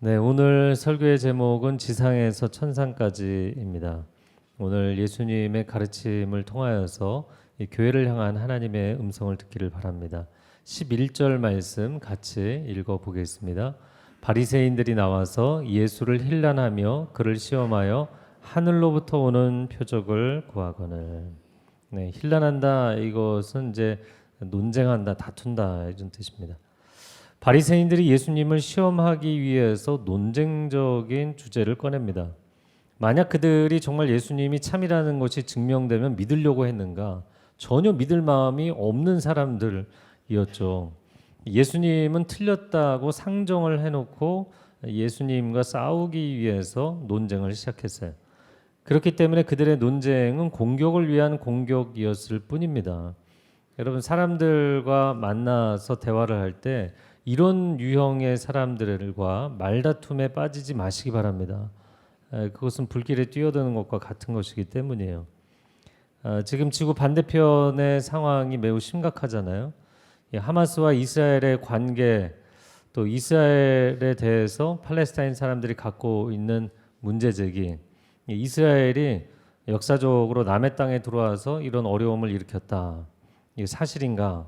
네, 오늘 설교의 제목은 지상에서 천상까지입니다. 오늘 예수님의 가르침을 통하여서 이 교회를 향한 하나님의 음성을 듣기를 바랍니다. 11절 말씀 같이 읽어보겠습니다. 바리새인들이 나와서 예수를 힐난하며 그를 시험하여 하늘로부터 오는 표적을 구하거늘. 네, 힐난한다 이것은 이제 논쟁한다, 다툰다 이런 뜻입니다. 바리새인들이 예수님을 시험하기 위해서 논쟁적인 주제를 꺼냅니다. 만약 그들이 정말 예수님이 참이라는 것이 증명되면 믿으려고 했는가? 전혀 믿을 마음이 없는 사람들이었죠. 예수님은 틀렸다고 상정을 해놓고 예수님과 싸우기 위해서 논쟁을 시작했어요. 그렇기 때문에 그들의 논쟁은 공격을 위한 공격이었을 뿐입니다. 여러분, 사람들과 만나서 대화를 할 때 이런 유형의 사람들과 말다툼에 빠지지 마시기 바랍니다. 그것은 불길에 뛰어드는 것과 같은 것이기 때문이에요. 지금 지구 반대편의 상황이 매우 심각하잖아요. 하마스와 이스라엘의 관계, 또 이스라엘에 대해서 팔레스타인 사람들이 갖고 있는 문제제기, 이스라엘이 역사적으로 남의 땅에 들어와서 이런 어려움을 일으켰다. 이게 사실인가?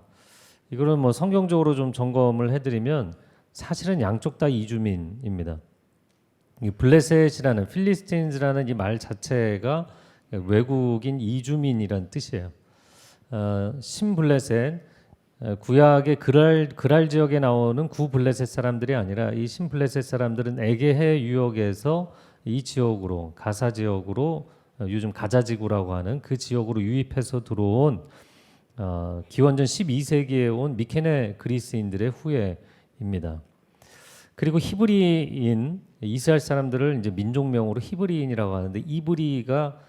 이거는 뭐 성경적으로 좀 점검을 해드리면 사실은 양쪽 다 이주민입니다. 이 블레셋이라는 필리스틴즈라는 이 말 자체가 외국인 이주민이란 뜻이에요. 신블레셋, 구약의 그랄 지역에 나오는 구블레셋 사람들이 아니라 이 신블레셋 사람들은 에게해 유역에서 이 지역으로, 가사 지역으로, 요즘 가자지구라고 하는 그 지역으로 유입해서 들어온 기원전 12세기에 온 미케네 그리스인들의 후예입니다. 그리고 히브리인, 이스라엘 사람들을 이제 민족명으로 히브리인이라고 하는데 이브리가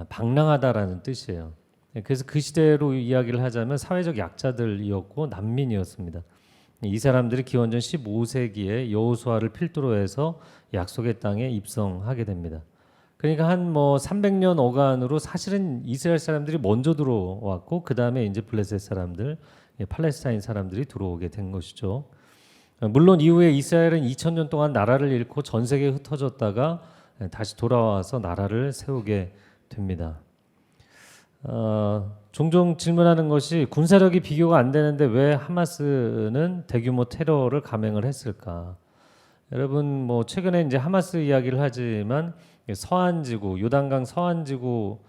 방랑하다라는 뜻이에요. 그래서 그 시대로 이야기를 하자면 사회적 약자들이었고 난민이었습니다. 이 사람들이 기원전 15세기에 여호수아를 필두로 해서 약속의 땅에 입성하게 됩니다. 그러니까 한 뭐 300년 어간으로 사실은 이스라엘 사람들이 먼저 들어왔고 그 다음에 이제 블레셋 사람들, 팔레스타인 사람들이 들어오게 된 것이죠. 물론 이후에 이스라엘은 2000년 동안 나라를 잃고 전 세계에 흩어졌다가 다시 돌아와서 나라를 세우게 됩니다. 종종 질문하는 것이 군사력이 비교가 안 되는데 왜 하마스는 대규모 테러를 감행을 했을까? 여러분 뭐 최근에 이제 하마스 이야기를 하지만 서안지구, 요단강 서안지구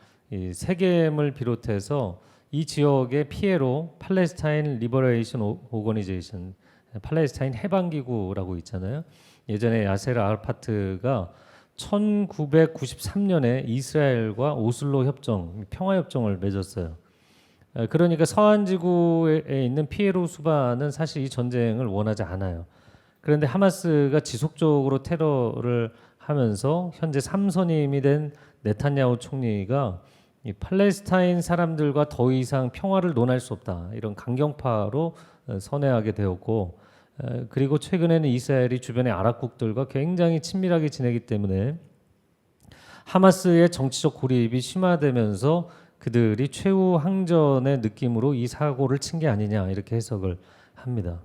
세겜을 비롯해서 이 지역의 피해로 팔레스타인 리버레이션 오거니제이션, 팔레스타인 해방기구라고 있잖아요. 예전에 야세르 아라파트가 1993년에 이스라엘과 오슬로 협정, 평화협정을 맺었어요. 그러니까 서안지구에 있는 피에로 수반은 사실 이 전쟁을 원하지 않아요. 그런데 하마스가 지속적으로 테러를 하면서 현재 3선임이 된 네탄야후 총리가 이 팔레스타인 사람들과 더 이상 평화를 논할 수 없다, 이런 강경파로 선회하게 되었고, 그리고 최근에는 이스라엘이 주변의 아랍국들과 굉장히 친밀하게 지내기 때문에 하마스의 정치적 고립이 심화되면서 그들이 최후 항전의 느낌으로 이 사고를 친 게 아니냐, 이렇게 해석을 합니다.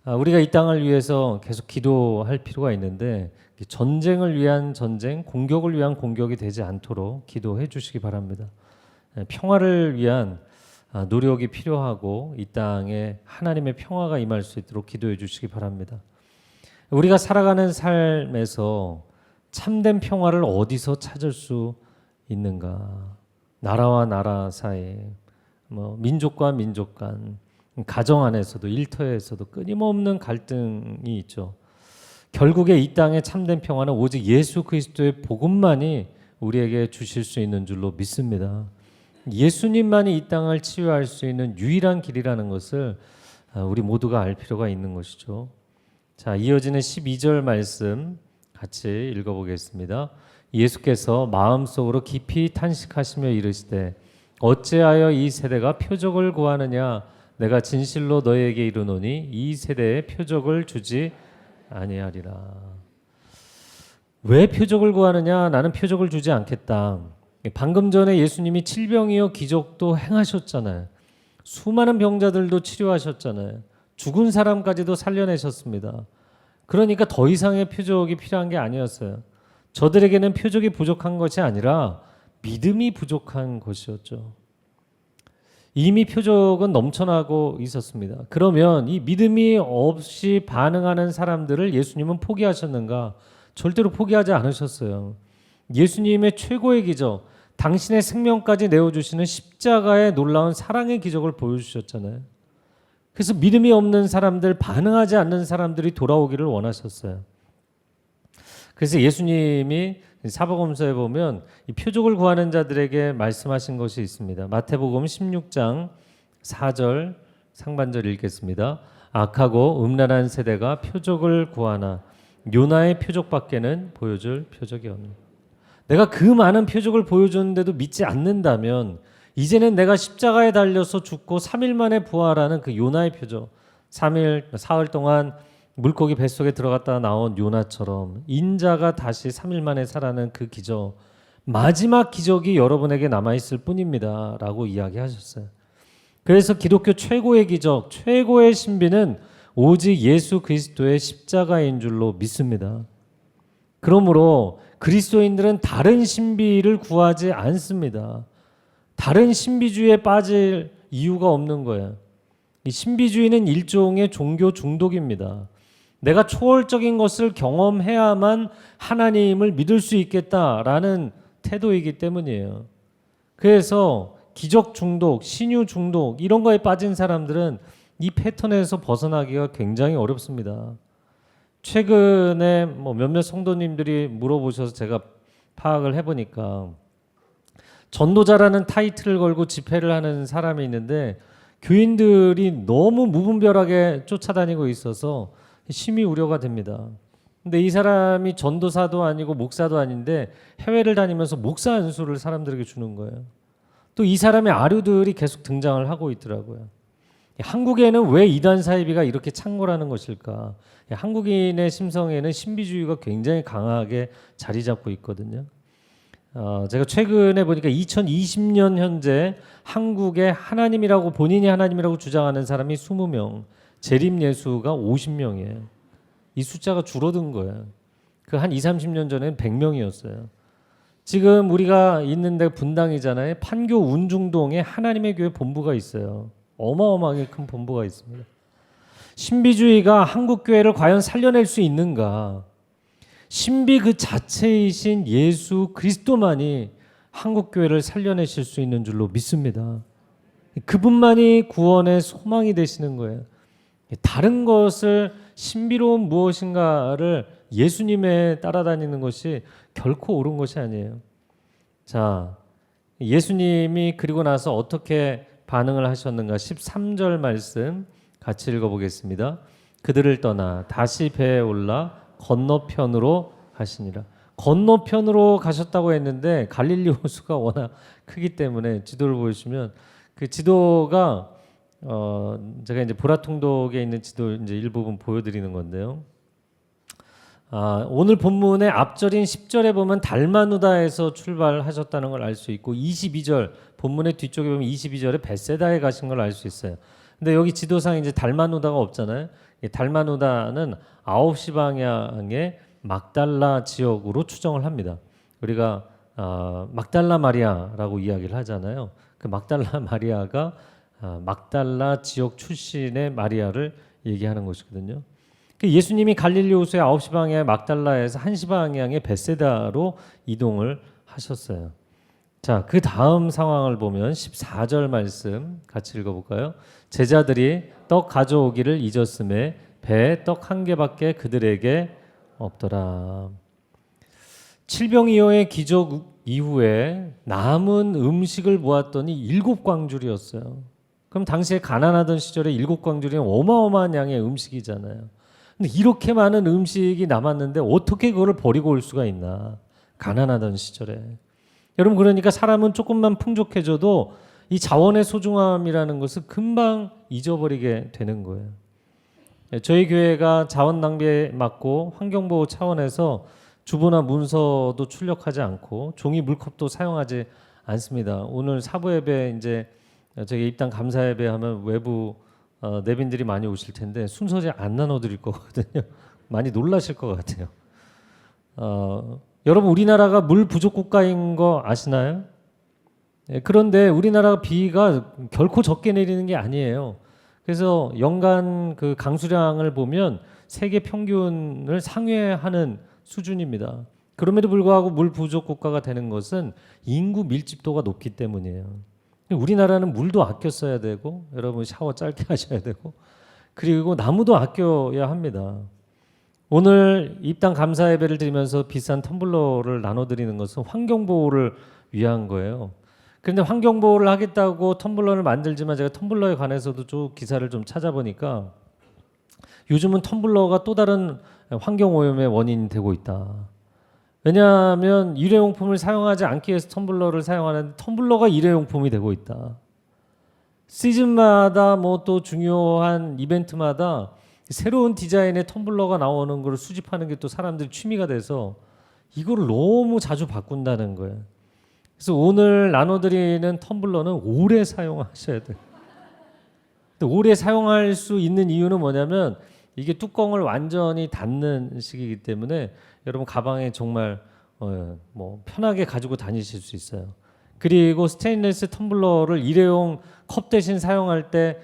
우리가 이 땅을 위해서 계속 기도할 필요가 있는데 전쟁을 위한 전쟁, 공격을 위한 공격이 되지 않도록 기도해 주시기 바랍니다. 평화를 위한 노력이 필요하고 이 땅에 하나님의 평화가 임할 수 있도록 기도해 주시기 바랍니다. 우리가 살아가는 삶에서 참된 평화를 어디서 찾을 수 있는가? 나라와 나라 사이, 민족과 민족 간, 가정 안에서도, 일터에서도 끊임없는 갈등이 있죠. 결국에 이 땅의 참된 평화는 오직 예수 그리스도의 복음만이 우리에게 주실 수 있는 줄로 믿습니다. 예수님만이 이 땅을 치유할 수 있는 유일한 길이라는 것을 우리 모두가 알 필요가 있는 것이죠. 자, 이어지는 12절 말씀 같이 읽어보겠습니다. 예수께서 마음속으로 깊이 탄식하시며 이르시되 어찌하여 이 세대가 표적을 구하느냐? 내가 진실로 너희에게 이르노니 이 세대에 표적을 주지 아니하리라. 왜 표적을 구하느냐? 나는 표적을 주지 않겠다. 방금 전에 예수님이 질병이요 기적도 행하셨잖아요. 수많은 병자들도 치료하셨잖아요. 죽은 사람까지도 살려내셨습니다. 그러니까 더 이상의 표적이 필요한 게 아니었어요. 저들에게는 표적이 부족한 것이 아니라 믿음이 부족한 것이었죠. 이미 표적은 넘쳐나고 있었습니다. 그러면 이 믿음이 없이 반응하는 사람들을 예수님은 포기하셨는가? 절대로 포기하지 않으셨어요. 예수님의 최고의 기적, 당신의 생명까지 내어주시는 십자가의 놀라운 사랑의 기적을 보여주셨잖아요. 그래서 믿음이 없는 사람들, 반응하지 않는 사람들이 돌아오기를 원하셨어요. 그래서 예수님이 사복음서에 보면 이 표적을 구하는 자들에게 말씀하신 것이 있습니다. 마태복음 16장 4절 상반절 읽겠습니다. 악하고 음란한 세대가 표적을 구하나 요나의 표적밖에는 보여줄 표적이 없는. 내가 그 많은 표적을 보여줬는데도 믿지 않는다면 이제는 내가 십자가에 달려서 죽고 3일 만에 부활하는 그 요나의 표적, 3일, 사흘 동안 물고기 뱃속에 들어갔다 나온 요나처럼 인자가 다시 3일 만에 살아나는 그 기적, 마지막 기적이 여러분에게 남아있을 뿐입니다 라고 이야기하셨어요. 그래서 기독교 최고의 기적, 최고의 신비는 오직 예수 그리스도의 십자가인 줄로 믿습니다. 그러므로 그리스도인들은 다른 신비를 구하지 않습니다. 다른 신비주의에 빠질 이유가 없는 거예요. 이 신비주의는 일종의 종교 중독입니다. 내가 초월적인 것을 경험해야만 하나님을 믿을 수 있겠다라는 태도이기 때문이에요. 그래서 기적 중독, 신유 중독 이런 거에 빠진 사람들은 이 패턴에서 벗어나기가 굉장히 어렵습니다. 최근에 몇몇 성도님들이 물어보셔서 제가 파악을 해보니까 전도자라는 타이틀을 걸고 집회를 하는 사람이 있는데 교인들이 너무 무분별하게 쫓아다니고 있어서 심히 우려가 됩니다. 근데 이 사람이 전도사도 아니고 목사도 아닌데 해외를 다니면서 목사 안수를 사람들에게 주는 거예요. 또 이 사람의 아류들이 계속 등장을 하고 있더라고요. 한국에는 왜 이단 사이비가 이렇게 창궐하는 것일까? 한국인의 심성에는 신비주의가 굉장히 강하게 자리 잡고 있거든요. 제가 최근에 보니까 2020년 현재 한국에 하나님이라고 본인이 하나님이라고 주장하는 사람이 20명, 재림 예수가 50명이에요. 이 숫자가 줄어든 거예요. 그 한 20, 30년 전에는 100명이었어요. 지금 우리가 있는데 분당이잖아요. 판교 운중동에 하나님의 교회 본부가 있어요. 어마어마하게 큰 본부가 있습니다. 신비주의가 한국 교회를 과연 살려낼 수 있는가? 신비 그 자체이신 예수 그리스도만이 한국 교회를 살려내실 수 있는 줄로 믿습니다. 그분만이 구원의 소망이 되시는 거예요. 다른 것을 신비로운 무엇인가를 예수님에 따라다니는 것이 결코 옳은 것이 아니에요. 자, 예수님이 그리고 나서 어떻게 반응을 하셨는가? 13절 말씀 같이 읽어보겠습니다. 그들을 떠나 다시 배에 올라 건너편으로 가시니라. 건너편으로 가셨다고 했는데 갈릴리 호수가 워낙 크기 때문에 지도를 보여주시면 그 지도가 제가 이제 보라통독에 있는 지도 이제 일부분 보여드리는 건데요. 오늘 본문의 앞절인 10절에 보면 달마누다에서 출발하셨다는 걸 알 수 있고 22절 본문의 뒤쪽에 보면 22절에 벳세다에 가신 걸 알 수 있어요. 근데 여기 지도상 이제 달마누다가 없잖아요. 달마누다는 9시 방향의 막달라 지역으로 추정을 합니다. 우리가 막달라 마리아라고 이야기를 하잖아요. 그 막달라 마리아가 막달라 지역 출신의 마리아를 얘기하는 것이거든요. 예수님이 갈릴리 호수의 9시 방향의 막달라에서 1시 방향의 벳세다로 이동을 하셨어요. 자, 그 다음 상황을 보면 14절 말씀 같이 읽어볼까요? 제자들이 떡 가져오기를 잊었음에 배에 떡 한 개밖에 그들에게 없더라. 칠병이어의 기적 이후에 남은 음식을 모았더니 7광줄이었어요. 그럼 당시에 가난하던 시절에 7광줄이면 어마어마한 양의 음식이잖아요. 근데 이렇게 많은 음식이 남았는데 어떻게 그거를 버리고 올 수가 있나? 가난하던 시절에. 여러분 그러니까 사람은 조금만 풍족해져도 이 자원의 소중함이라는 것을 금방 잊어버리게 되는 거예요. 저희 교회가 자원 낭비에 막고 환경보호 차원에서 주보나 문서도 출력하지 않고 종이 물컵도 사용하지 않습니다. 오늘 사부 예배 이제 저희 입당 감사 예배 하면 외부 내빈들이 많이 오실 텐데 순서제 안 나눠드릴 거거든요. 많이 놀라실 것 같아요. 여러분 우리나라가 물 부족 국가인 거 아시나요? 예, 그런데 우리나라가 비가 결코 적게 내리는 게 아니에요. 그래서 연간 그 강수량을 보면 세계 평균을 상회하는 수준입니다. 그럼에도 불구하고 물 부족 국가가 되는 것은 인구 밀집도가 높기 때문이에요. 우리나라는 물도 아껴 써야 되고, 여러분 샤워 짧게 하셔야 되고, 그리고 나무도 아껴야 합니다. 오늘 입당 감사 예배를 드리면서 비싼 텀블러를 나눠드리는 것은 환경보호를 위한 거예요. 그런데 환경보호를 하겠다고 텀블러를 만들지만 제가 텀블러에 관해서도 좀 기사를 좀 찾아보니까 요즘은 텀블러가 또 다른 환경오염의 원인이 되고 있다. 왜냐하면 일회용품을 사용하지 않기 위해서 텀블러를 사용하는데 텀블러가 일회용품이 되고 있다. 시즌마다 뭐 또 중요한 이벤트마다 새로운 디자인의 텀블러가 나오는 걸 수집하는 게 또 사람들이 취미가 돼서 이거를 너무 자주 바꾼다는 거예요. 그래서 오늘 나눠드리는 텀블러는 오래 사용하셔야 돼요. 근데 오래 사용할 수 있는 이유는 뭐냐면 이게 뚜껑을 완전히 닫는 식이기 때문에 여러분 가방에 정말 뭐 편하게 가지고 다니실 수 있어요. 그리고 스테인리스 텀블러를 일회용 컵 대신 사용할 때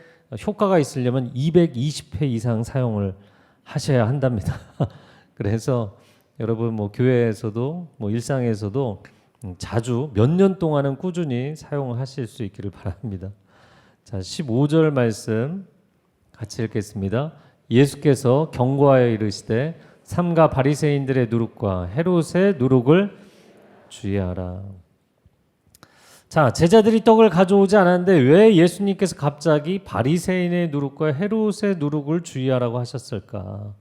효과가 있으려면 220회 이상 사용을 하셔야 한답니다. 그래서 여러분 뭐 교회에서도 뭐 일상에서도 자주 몇 년 동안은 꾸준히 사용하실 수 있기를 바랍니다. 자, 15절 말씀 같이 읽겠습니다. 예수께서 경고하여 이르시되 삼가 바리새인들의 누룩과 헤롯의 누룩을 주의하라. 자, 제자들이 떡을 가져오지 않았는데 왜 예수님께서 갑자기 바리새인의 누룩과 헤롯의 누룩을 주의하라고 하셨을까?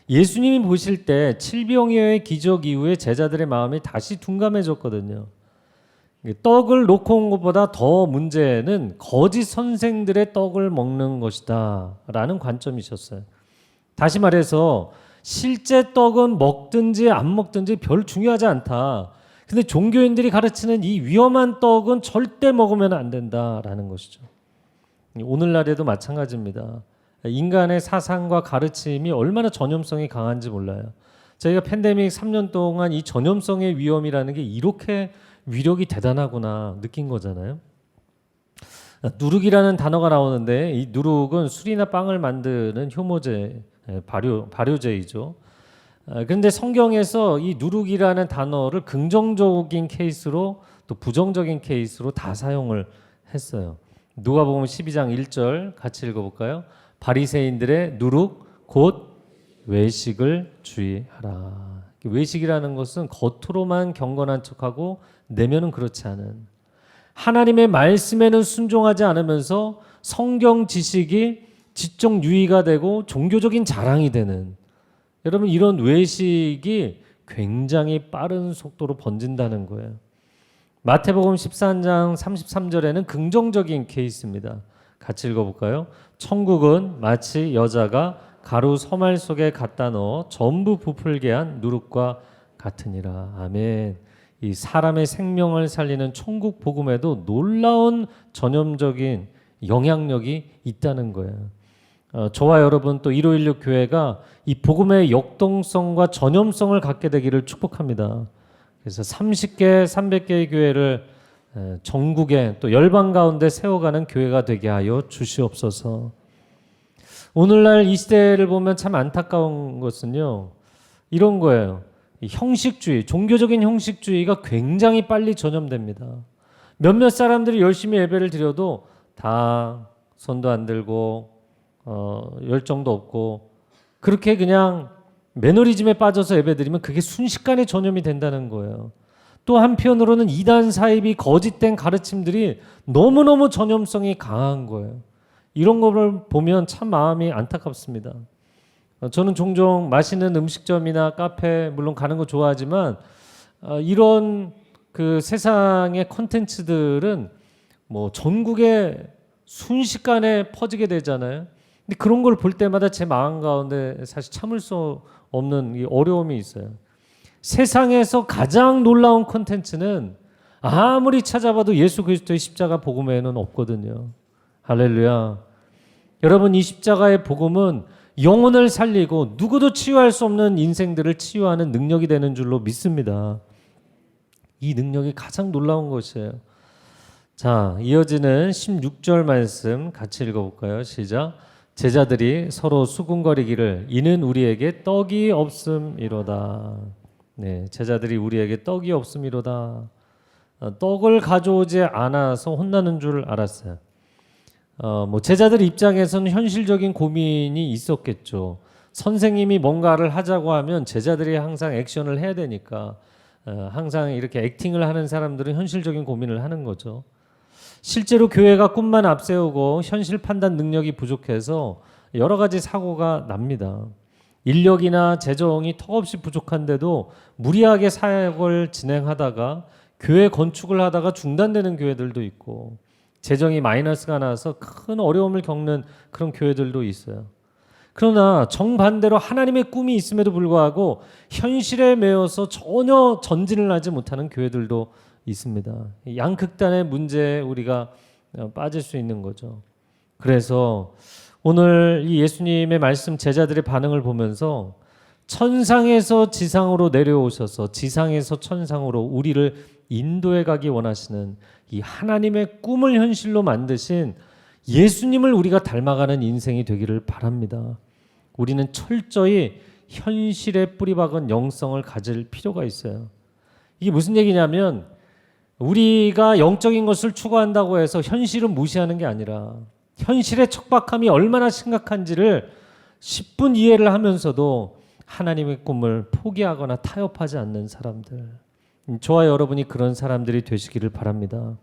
예수님이 보실 때 칠병이어의 기적 이후에 제자들의 마음이 다시 둔감해졌거든요. 떡을 놓고 온 것보다 더 문제는 거짓 선생들의 떡을 먹는 것이다 라는 관점이셨어요. 다시 말해서 실제 떡은 먹든지 안 먹든지 별 중요하지 않다. 근데 종교인들이 가르치는 이 위험한 떡은 절대 먹으면 안 된다라는 것이죠. 오늘날에도 마찬가지입니다. 인간의 사상과 가르침이 얼마나 전염성이 강한지 몰라요. 저희가 팬데믹 3년 동안 이 전염성의 위험이라는 게 이렇게 위력이 대단하구나 느낀 거잖아요. 누룩이라는 단어가 나오는데 이 누룩은 술이나 빵을 만드는 효모제, 발효제이죠. 그런데 성경에서 이 누룩이라는 단어를 긍정적인 케이스로 또 부정적인 케이스로 다 사용을 했어요. 누가복음 12장 1절 같이 읽어볼까요? 바리새인들의 누룩 곧 외식을 주의하라. 외식이라는 것은 겉으로만 경건한 척하고 내면은 그렇지 않은, 하나님의 말씀에는 순종하지 않으면서 성경 지식이 지적 유의가 되고 종교적인 자랑이 되는, 여러분 이런 외식이 굉장히 빠른 속도로 번진다는 거예요. 마태복음 13장 33절에는 긍정적인 케이스입니다. 같이 읽어볼까요? 천국은 마치 여자가 가루 서말 속에 갖다 넣어 전부 부풀게 한 누룩과 같으니라. 아멘. 이 사람의 생명을 살리는 천국 복음에도 놀라운 전염적인 영향력이 있다는 거예요. 저와 여러분 또 1516 교회가 이 복음의 역동성과 전염성을 갖게 되기를 축복합니다. 그래서 30개, 300개의 교회를 전국에 또 열방 가운데 세워가는 교회가 되게 하여 주시옵소서. 오늘날 이 시대를 보면 참 안타까운 것은요, 이런 거예요. 형식주의, 종교적인 형식주의가 굉장히 빨리 전염됩니다. 몇몇 사람들이 열심히 예배를 드려도 다 손도 안 들고 열정도 없고 그렇게 그냥 매너리즘에 빠져서 예배드리면 그게 순식간에 전염이 된다는 거예요. 또 한편으로는 이단 사입이 거짓된 가르침들이 너무너무 전염성이 강한 거예요. 이런 거를 보면 참 마음이 안타깝습니다. 저는 종종 맛있는 음식점이나 카페 물론 가는 거 좋아하지만 이런 그 세상의 콘텐츠들은 뭐 전국에 순식간에 퍼지게 되잖아요. 근데 그런 걸 볼 때마다 제 마음 가운데 사실 참을 수 없는 이 어려움이 있어요. 세상에서 가장 놀라운 콘텐츠는 아무리 찾아봐도 예수 그리스도의 십자가 복음 외에는 없거든요. 할렐루야. 여러분 이 십자가의 복음은 영혼을 살리고 누구도 치유할 수 없는 인생들을 치유하는 능력이 되는 줄로 믿습니다. 이 능력이 가장 놀라운 것이에요. 자, 이어지는 16절 말씀 같이 읽어볼까요? 시작. 제자들이 서로 수군거리기를 이는 우리에게 떡이 없음이로다. 네, 제자들이 우리에게 떡이 없음이로다. 떡을 가져오지 않아서 혼나는 줄 알았어요. 제자들 입장에서는 현실적인 고민이 있었겠죠. 선생님이 뭔가를 하자고 하면 제자들이 항상 액션을 해야 되니까 항상 이렇게 액팅을 하는 사람들은 현실적인 고민을 하는 거죠. 실제로 교회가 꿈만 앞세우고 현실 판단 능력이 부족해서 여러 가지 사고가 납니다. 인력이나 재정이 턱없이 부족한데도 무리하게 사역을 진행하다가 교회 건축을 하다가 중단되는 교회들도 있고 재정이 마이너스가 나서 큰 어려움을 겪는 그런 교회들도 있어요. 그러나 정반대로 하나님의 꿈이 있음에도 불구하고 현실에 매여서 전혀 전진을 하지 못하는 교회들도 있습니다. 양극단의 문제에 우리가 빠질 수 있는 거죠. 그래서 오늘 이 예수님의 말씀 제자들의 반응을 보면서 천상에서 지상으로 내려오셔서 지상에서 천상으로 우리를 인도해 가기 원하시는 이 하나님의 꿈을 현실로 만드신 예수님을 우리가 닮아가는 인생이 되기를 바랍니다. 우리는 철저히 현실에 뿌리박은 영성을 가질 필요가 있어요. 이게 무슨 얘기냐면 우리가 영적인 것을 추구한다고 해서 현실을 무시하는 게 아니라 현실의 척박함이 얼마나 심각한지를 10분 이해를 하면서도 하나님의 꿈을 포기하거나 타협하지 않는 사람들, 저와 여러분이 그런 사람들이 되시기를 바랍니다.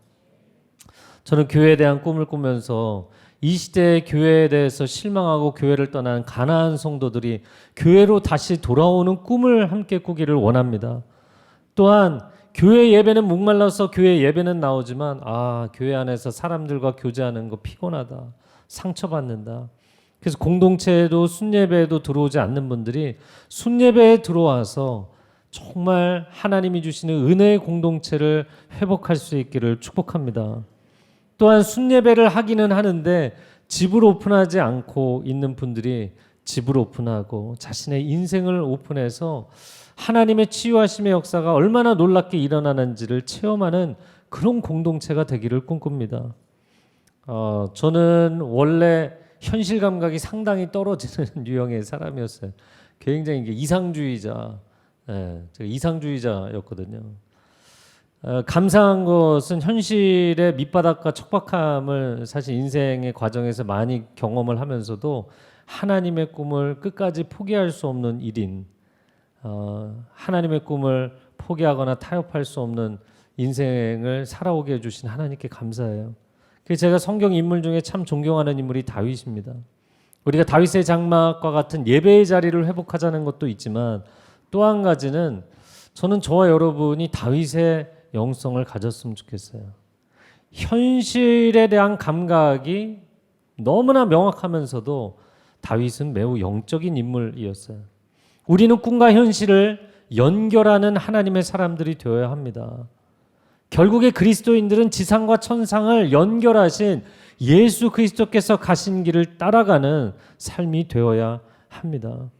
저는 교회에 대한 꿈을 꾸면서 이 시대의 교회에 대해서 실망하고 교회를 떠난 가나안 성도들이 교회로 다시 돌아오는 꿈을 함께 꾸기를 원합니다. 또한 교회 예배는 목말라서 교회 예배는 나오지만 교회 안에서 사람들과 교제하는 거 피곤하다, 상처받는다. 그래서 공동체에도 순예배에도 들어오지 않는 분들이 순예배에 들어와서 정말 하나님이 주시는 은혜의 공동체를 회복할 수 있기를 축복합니다. 또한 순예배를 하기는 하는데 집을 오픈하지 않고 있는 분들이 집을 오픈하고 자신의 인생을 오픈해서 하나님의 치유하심의 역사가 얼마나 놀랍게 일어나는지를 체험하는 그런 공동체가 되기를 꿈꿉니다. 저는 원래 현실 감각이 상당히 떨어지는 유형의 사람이었어요. 굉장히 이상주의자, 제가 이상주의자였거든요. 감사한 것은 현실의 밑바닥과 척박함을 사실 인생의 과정에서 많이 경험을 하면서도 하나님의 꿈을 끝까지 포기할 수 없는 일인, 하나님의 꿈을 포기하거나 타협할 수 없는 인생을 살아오게 해주신 하나님께 감사해요. 그래서 제가 성경 인물 중에 참 존경하는 인물이 다윗입니다. 우리가 다윗의 장막과 같은 예배의 자리를 회복하자는 것도 있지만 또 한 가지는 저는 저와 여러분이 다윗의 영성을 가졌으면 좋겠어요. 현실에 대한 감각이 너무나 명확하면서도 다윗은 매우 영적인 인물이었어요. 우리는 꿈과 현실을 연결하는 하나님의 사람들이 되어야 합니다. 결국에 그리스도인들은 지상과 천상을 연결하신 예수 그리스도께서 가신 길을 따라가는 삶이 되어야 합니다.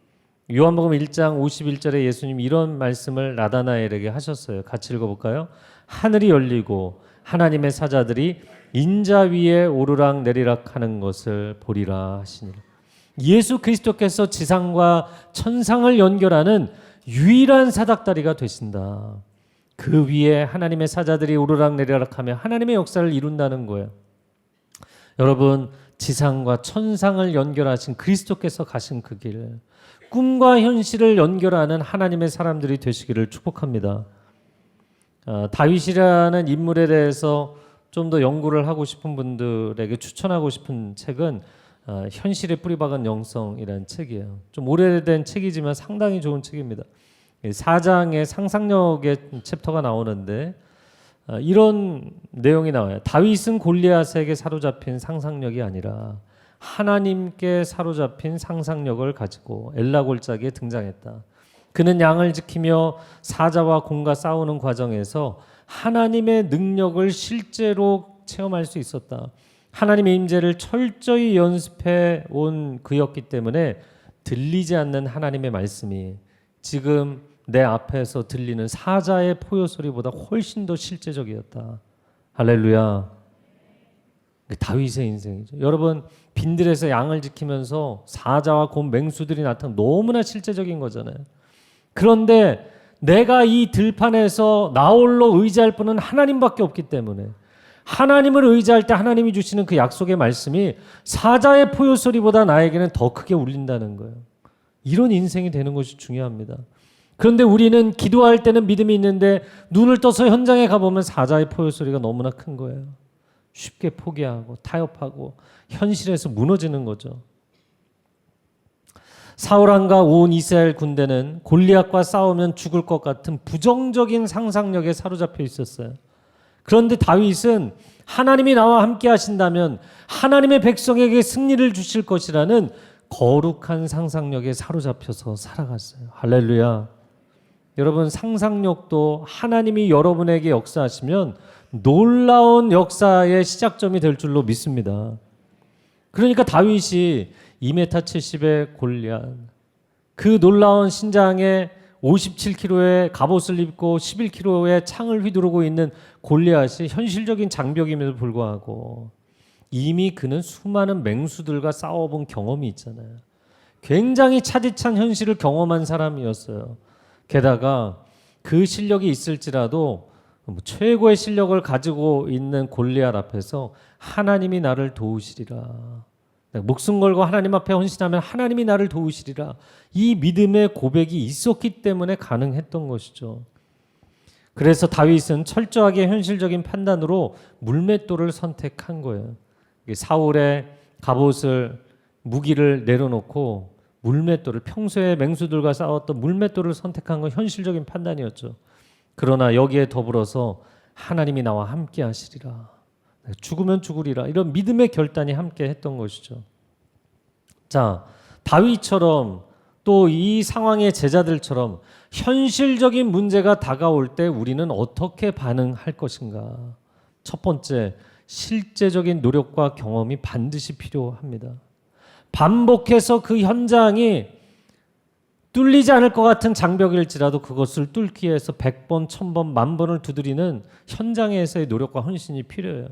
요한복음 1장 51절에 예수님 이런 말씀을 나다나엘에게 하셨어요. 같이 읽어볼까요? 하늘이 열리고 하나님의 사자들이 인자 위에 오르락 내리락 하는 것을 보리라 하시니라. 예수 그리스도께서 지상과 천상을 연결하는 유일한 사닥다리가 되신다. 그 위에 하나님의 사자들이 오르락 내리락 하며 하나님의 역사를 이룬다는 거예요. 여러분, 지상과 천상을 연결하신 그리스도께서 가신 그 길, 꿈과 현실을 연결하는 하나님의 사람들이 되시기를 축복합니다. 다윗이라는 인물에 대해서 좀 더 연구를 하고 싶은 분들에게 추천하고 싶은 책은 현실에 뿌리박은 영성이라는 책이에요. 좀 오래된 책이지만 상당히 좋은 책입니다. 4장의 상상력의 챕터가 나오는데 이런 내용이 나와요. 다윗은 골리앗에게 사로잡힌 상상력이 아니라 하나님께 사로잡힌 상상력을 가지고 엘라 골짜기에 등장했다. 그는 양을 지키며 사자와 곰과 싸우는 과정에서 하나님의 능력을 실제로 체험할 수 있었다. 하나님의 임재를 철저히 연습해 온 그였기 때문에 들리지 않는 하나님의 말씀이 지금 내 앞에서 들리는 사자의 포효 소리보다 훨씬 더 실제적이었다. 할렐루야. 다윗의 인생이죠. 여러분, 빈들에서 양을 지키면서 사자와 곰, 맹수들이 나타나면 너무나 실제적인 거잖아요. 그런데 내가 이 들판에서 나 홀로 의지할 분은 하나님밖에 없기 때문에 하나님을 의지할 때 하나님이 주시는 그 약속의 말씀이 사자의 포효 소리보다 나에게는 더 크게 울린다는 거예요. 이런 인생이 되는 것이 중요합니다. 그런데 우리는 기도할 때는 믿음이 있는데 눈을 떠서 현장에 가보면 사자의 포효 소리가 너무나 큰 거예요. 쉽게 포기하고 타협하고 현실에서 무너지는 거죠. 사울왕과 온 이스라엘 군대는 골리앗과 싸우면 죽을 것 같은 부정적인 상상력에 사로잡혀 있었어요. 그런데 다윗은 하나님이 나와 함께 하신다면 하나님의 백성에게 승리를 주실 것이라는 거룩한 상상력에 사로잡혀서 살아갔어요. 할렐루야. 여러분, 상상력도 하나님이 여러분에게 역사하시면 놀라운 역사의 시작점이 될 줄로 믿습니다. 그러니까 다윗이 2m 70의 골리앗, 그 놀라운 신장에 57kg의 갑옷을 입고 11kg의 창을 휘두르고 있는 골리앗이 현실적인 장벽임에도 불구하고 이미 그는 수많은 맹수들과 싸워본 경험이 있잖아요. 굉장히 차디찬 현실을 경험한 사람이었어요. 게다가 그 실력이 있을지라도 최고의 실력을 가지고 있는 골리앗 앞에서 하나님이 나를 도우시리라. 목숨 걸고 하나님 앞에 헌신하면 하나님이 나를 도우시리라. 이 믿음의 고백이 있었기 때문에 가능했던 것이죠. 그래서 다윗은 철저하게 현실적인 판단으로 물맷돌을 선택한 거예요. 사울의 갑옷을 무기를 내려놓고 물맷돌을, 평소에 맹수들과 싸웠던 물맷돌을 선택한 건 현실적인 판단이었죠. 그러나 여기에 더불어서 하나님이 나와 함께 하시리라. 죽으면 죽으리라. 이런 믿음의 결단이 함께 했던 것이죠. 자, 다윗처럼 또 이 상황의 제자들처럼 현실적인 문제가 다가올 때 우리는 어떻게 반응할 것인가? 첫 번째, 실제적인 노력과 경험이 반드시 필요합니다. 반복해서 그 현장이 뚫리지 않을 것 같은 장벽일지라도 그것을 뚫기 위해서 100번, 1000번, 10,000번을 두드리는 현장에서의 노력과 헌신이 필요해요.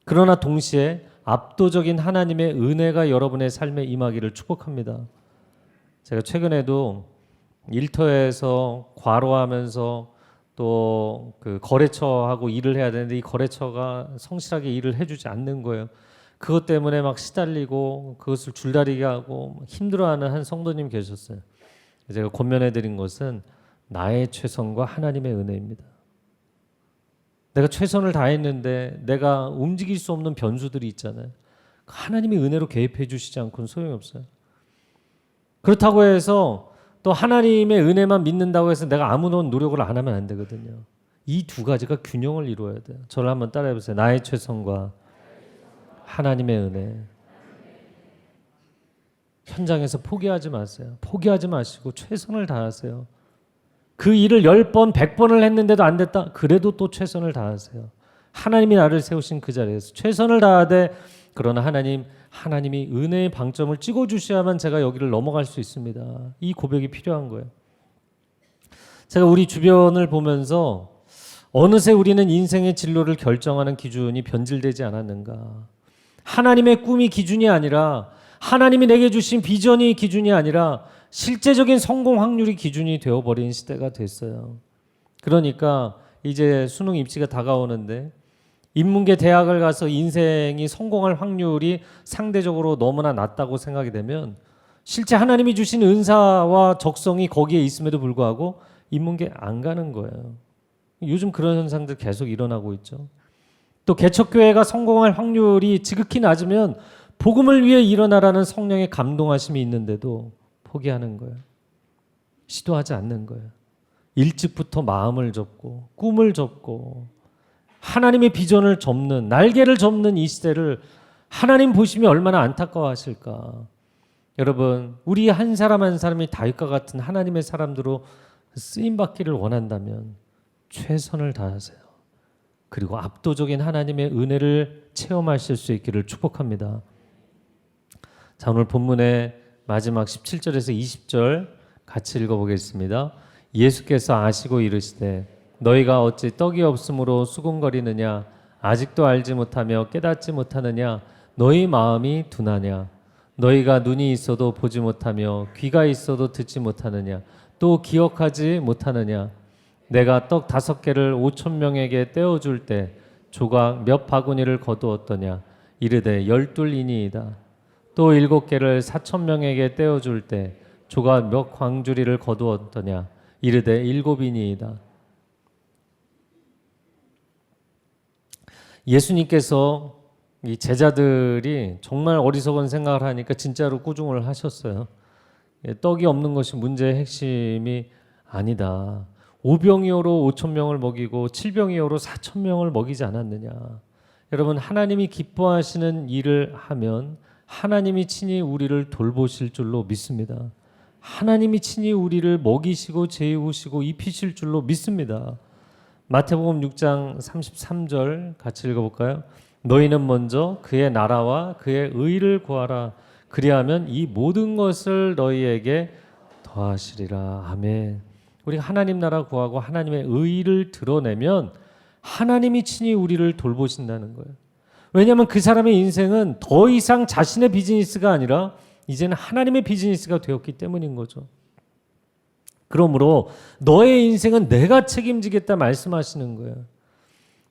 그러나 동시에 압도적인 하나님의 은혜가 여러분의 삶에 임하기를 축복합니다. 제가 최근에도 일터에서 과로하면서 또 그 거래처하고 일을 해야 되는데 이 거래처가 성실하게 일을 해주지 않는 거예요. 그것 때문에 막 시달리고 그것을 줄다리게 하고 힘들어하는 한 성도님 계셨어요. 제가 권면해드린 것은 나의 최선과 하나님의 은혜입니다. 내가 최선을 다했는데 내가 움직일 수 없는 변수들이 있잖아요. 하나님이 은혜로 개입해 주시지 않고는 소용이 없어요. 그렇다고 해서 또 하나님의 은혜만 믿는다고 해서 내가 아무런 노력을 안 하면 안 되거든요. 이 두 가지가 균형을 이루어야 돼요. 저를 한번 따라해 보세요. 나의 최선과 하나님의 은혜. 현장에서 포기하지 마세요. 포기하지 마시고 최선을 다하세요. 그 일을 10번, 100번을 했는데도 안 됐다. 그래도 또 최선을 다하세요. 하나님이 나를 세우신 그 자리에서 최선을 다하되 그러나 하나님이 은혜의 방점을 찍어주셔야만 제가 여기를 넘어갈 수 있습니다. 이 고백이 필요한 거예요. 제가 우리 주변을 보면서 어느새 우리는 인생의 진로를 결정하는 기준이 변질되지 않았는가. 하나님의 꿈이 기준이 아니라 하나님이 내게 주신 비전이 기준이 아니라 실제적인 성공 확률이 기준이 되어버린 시대가 됐어요. 그러니까 이제 수능 입시가 다가오는데 인문계 대학을 가서 인생이 성공할 확률이 상대적으로 너무나 낮다고 생각이 되면 실제 하나님이 주신 은사와 적성이 거기에 있음에도 불구하고 인문계 안 가는 거예요. 요즘 그런 현상들 계속 일어나고 있죠. 또 개척교회가 성공할 확률이 지극히 낮으면 복음을 위해 일어나라는 성령의 감동하심이 있는데도 포기하는 거예요. 시도하지 않는 거예요. 일찍부터 마음을 접고 꿈을 접고 하나님의 비전을 접는, 날개를 접는 이 시대를 하나님 보시면 얼마나 안타까워하실까. 여러분, 우리 한 사람 한 사람이 다윗과 같은 하나님의 사람들로 쓰임받기를 원한다면 최선을 다하세요. 그리고 압도적인 하나님의 은혜를 체험하실 수 있기를 축복합니다. 자, 오늘 본문에 마지막 17절에서 20절 같이 읽어보겠습니다. 예수께서 아시고 이르시되 너희가 어찌 떡이 없으므로 수군거리느냐 아직도 알지 못하며 깨닫지 못하느냐 너희 마음이 둔하냐 너희가 눈이 있어도 보지 못하며 귀가 있어도 듣지 못하느냐 또 기억하지 못하느냐 내가 떡 5개를 5,000명에게 떼어줄 때 조각 몇 바구니를 거두었더냐 이르되 12이니이다 또 7개를 4,000명에게 떼어줄 때 조각 몇 광주리를 거두었더냐 이르되 7이니이다. 예수님께서 이 제자들이 정말 어리석은 생각을 하니까 진짜로 꾸중을 하셨어요. 떡이 없는 것이 문제의 핵심이 아니다. 5병이어로 5,000명을 먹이고 7병이어로 4,000명을 먹이지 않았느냐. 여러분, 하나님이 기뻐하시는 일을 하면 하나님이 친히 우리를 돌보실 줄로 믿습니다. 하나님이 친히 우리를 먹이시고 재우시고 입히실 줄로 믿습니다. 마태복음 6장 33절 같이 읽어볼까요? 너희는 먼저 그의 나라와 그의 의를 구하라. 그리하면 이 모든 것을 너희에게 더하시리라. 아멘. 우리가 하나님 나라 구하고 하나님의 의를 드러내면 하나님이 친히 우리를 돌보신다는 거예요. 왜냐하면 그 사람의 인생은 더 이상 자신의 비즈니스가 아니라 이제는 하나님의 비즈니스가 되었기 때문인 거죠. 그러므로 너의 인생은 내가 책임지겠다 말씀하시는 거예요.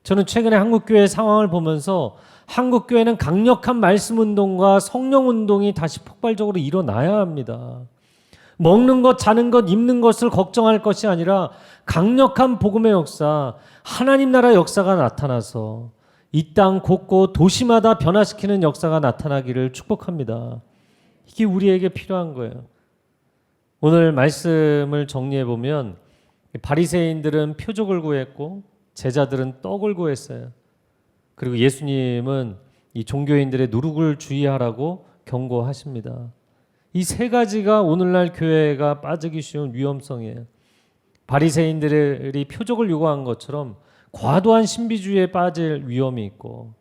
저는 최근에 한국교회 상황을 보면서 한국교회는 강력한 말씀 운동과 성령 운동이 다시 폭발적으로 일어나야 합니다. 먹는 것, 자는 것, 입는 것을 걱정할 것이 아니라 강력한 복음의 역사, 하나님 나라 역사가 나타나서 이 땅 곳곳 도시마다 변화시키는 역사가 나타나기를 축복합니다. 이게 우리에게 필요한 거예요. 오늘 말씀을 정리해 보면 바리새인들은 표적을 구했고 제자들은 떡을 구했어요. 그리고 예수님은 이 종교인들의 누룩을 주의하라고 경고하십니다. 이 세 가지가 오늘날 교회가 빠지기 쉬운 위험성이에요. 바리새인들이 표적을 요구한 것처럼 과도한 신비주의에 빠질 위험이 있고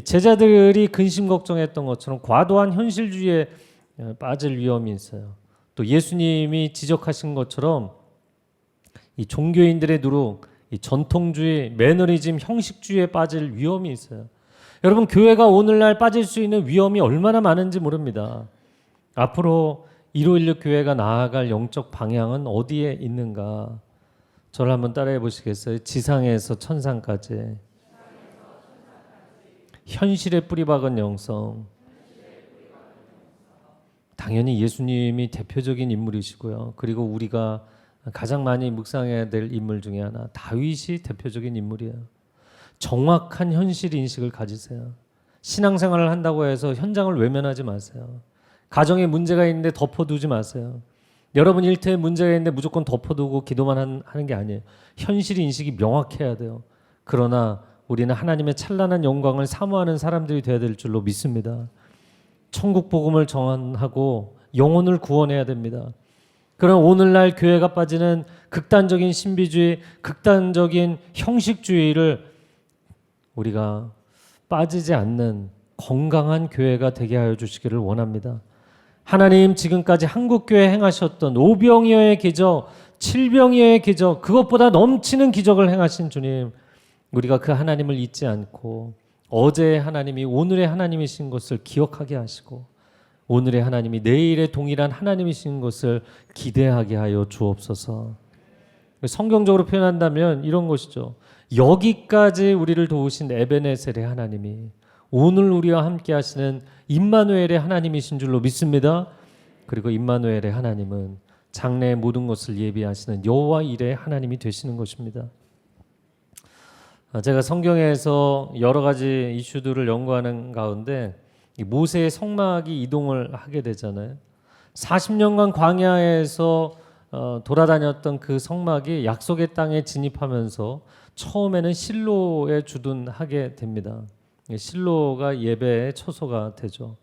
제자들이 근심 걱정했던 것처럼 과도한 현실주의에 빠질 위험이 있어요. 또 예수님이 지적하신 것처럼 이 종교인들의 누룩, 이 전통주의, 매너리즘, 형식주의에 빠질 위험이 있어요. 여러분, 교회가 오늘날 빠질 수 있는 위험이 얼마나 많은지 모릅니다. 앞으로 1516 교회가 나아갈 영적 방향은 어디에 있는가? 저를 한번 따라해 보시겠어요? 지상에서 천상까지. 현실에 뿌리박은 영성. 당연히 예수님이 대표적인 인물이시고요. 그리고 우리가 가장 많이 묵상해야 될 인물 중에 하나, 다윗이 대표적인 인물이에요. 정확한 현실 인식을 가지세요. 신앙생활을 한다고 해서 현장을 외면하지 마세요. 가정에 문제가 있는데 덮어두지 마세요. 여러분 일터에 문제가 있는데 무조건 덮어두고 기도만 하는 게 아니에요. 현실 인식이 명확해야 돼요. 그러나 우리는 하나님의 찬란한 영광을 사모하는 사람들이 되어야 될 줄로 믿습니다. 천국 복음을 전하고 영혼을 구원해야 됩니다. 그럼 오늘날 교회가 빠지는 극단적인 신비주의, 극단적인 형식주의를 우리가 빠지지 않는 건강한 교회가 되게 하여 주시기를 원합니다. 하나님 지금까지 한국교회에 행하셨던 5병이어의 기적, 7병이어의 기적, 그것보다 넘치는 기적을 행하신 주님, 우리가 그 하나님을 잊지 않고 어제의 하나님이 오늘의 하나님이신 것을 기억하게 하시고 오늘의 하나님이 내일의 동일한 하나님이신 것을 기대하게 하여 주옵소서. 성경적으로 표현한다면 이런 것이죠. 여기까지 우리를 도우신 에베네셀의 하나님이 오늘 우리와 함께 하시는 임마누엘의 하나님이신 줄로 믿습니다. 그리고 임마누엘의 하나님은 장래의 모든 것을 예비하시는 여호와 일의 하나님이 되시는 것입니다. 제가 성경에서 여러 가지 이슈들을 연구하는 가운데 모세의 성막이 이동을 하게 되잖아요. 40년간 광야에서 돌아다녔던 그 성막이 약속의 땅에 진입하면서 처음에는 실로에 주둔하게 됩니다. 실로가 예배의 처소가 되죠.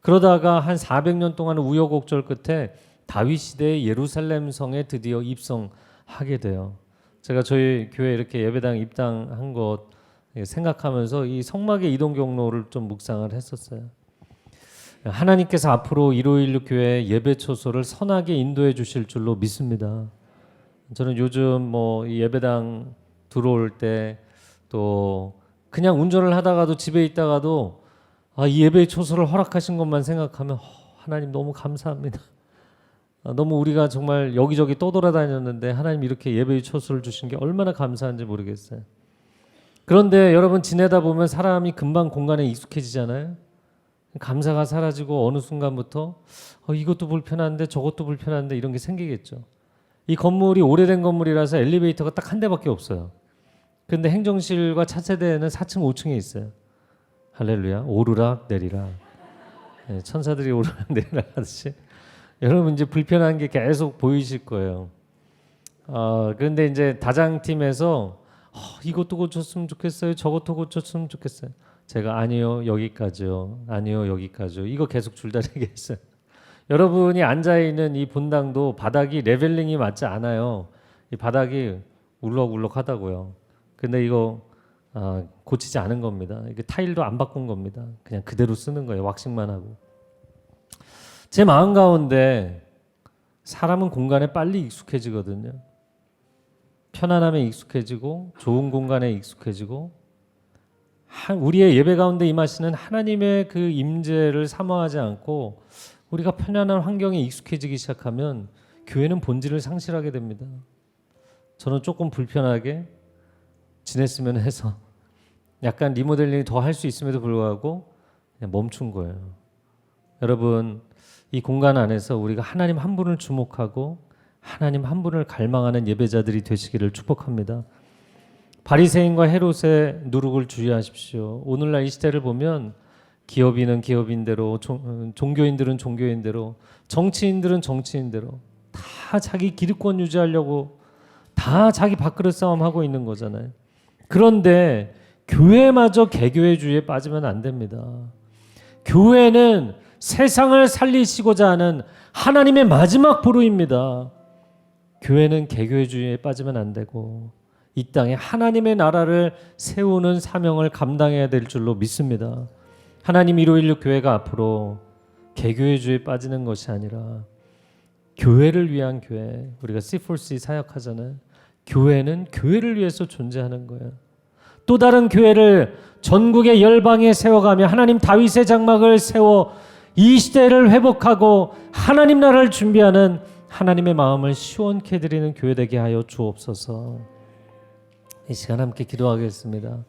그러다가 한 400년 동안 우여곡절 끝에 다윗 시대의 예루살렘 성에 드디어 입성하게 돼요. 제가 저희 교회 이렇게 예배당 입당한 것 생각하면서 이 성막의 이동 경로를 좀 묵상을 했었어요. 하나님께서 앞으로 1516 교회 예배 초소를 선하게 인도해 주실 줄로 믿습니다. 저는 요즘 뭐 예배당 들어올 때 또 그냥 운전을 하다가도 집에 있다가도 이 예배 초소를 허락하신 것만 생각하면 하나님 너무 감사합니다. 너무 우리가 정말 여기저기 떠돌아다녔는데 하나님 이렇게 예배의 초소를 주신 게 얼마나 감사한지 모르겠어요. 그런데 여러분 지내다 보면 사람이 금방 공간에 익숙해지잖아요. 감사가 사라지고 어느 순간부터 이것도 불편한데 저것도 불편한데 이런 게 생기겠죠. 이 건물이 오래된 건물이라서 엘리베이터가 딱 한 대밖에 없어요. 그런데 행정실과 차세대는 4층 5층에 있어요. 할렐루야. 오르락 내리락. 네, 천사들이 오르락 내리락 하듯이 여러분 이제 불편한 게 계속 보이실 거예요. 그런데 이제 다장팀에서 이것도 고쳤으면 좋겠어요. 저것도 고쳤으면 좋겠어요. 제가 아니요 여기까지요. 아니요 여기까지요. 이거 계속 줄다리게 했어요. 여러분이 앉아있는 이 본당도 바닥이 레벨링이 맞지 않아요. 이 바닥이 울럭울럭하다고요. 근데 이거 고치지 않은 겁니다. 이게 타일도 안 바꾼 겁니다. 그냥 그대로 쓰는 거예요. 왁싱만 하고. 제 마음 가운데 사람은 공간에 빨리 익숙해지거든요. 편안함에 익숙해지고 좋은 공간에 익숙해지고 우리의 예배 가운데 임하시는 하나님의 그 임재를 사모하지 않고 우리가 편안한 환경에 익숙해지기 시작하면 교회는 본질을 상실하게 됩니다. 저는 조금 불편하게 지냈으면 해서 약간 리모델링 더 할 수 있음에도 불구하고 그냥 멈춘 거예요. 여러분 이 공간 안에서 우리가 하나님 한 분을 주목하고 하나님 한 분을 갈망하는 예배자들이 되시기를 축복합니다. 바리새인과 헤롯의 누룩을 주의하십시오. 오늘날 이 시대를 보면 기업인은 기업인대로, 종교인들은 종교인대로, 정치인들은 정치인대로 다 자기 기득권 유지하려고 다 자기 밥그릇 싸움하고 있는 거잖아요. 그런데 교회마저 개교회주의에 빠지면 안 됩니다. 교회는 세상을 살리시고자 하는 하나님의 마지막 보루입니다. 교회는 개교회주의에 빠지면 안 되고 이 땅에 하나님의 나라를 세우는 사명을 감당해야 될 줄로 믿습니다. 하나님 1516 교회가 앞으로 개교회주의에 빠지는 것이 아니라 교회를 위한 교회, 우리가 C4C 사역하잖아요. 교회는 교회를 위해서 존재하는 거예요. 또 다른 교회를 전국의 열방에 세워가며 하나님 다윗의 장막을 세워 이 시대를 회복하고 하나님 나라를 준비하는 하나님의 마음을 시원케 해드리는 교회 되게 하여 주옵소서. 이 시간 함께 기도하겠습니다.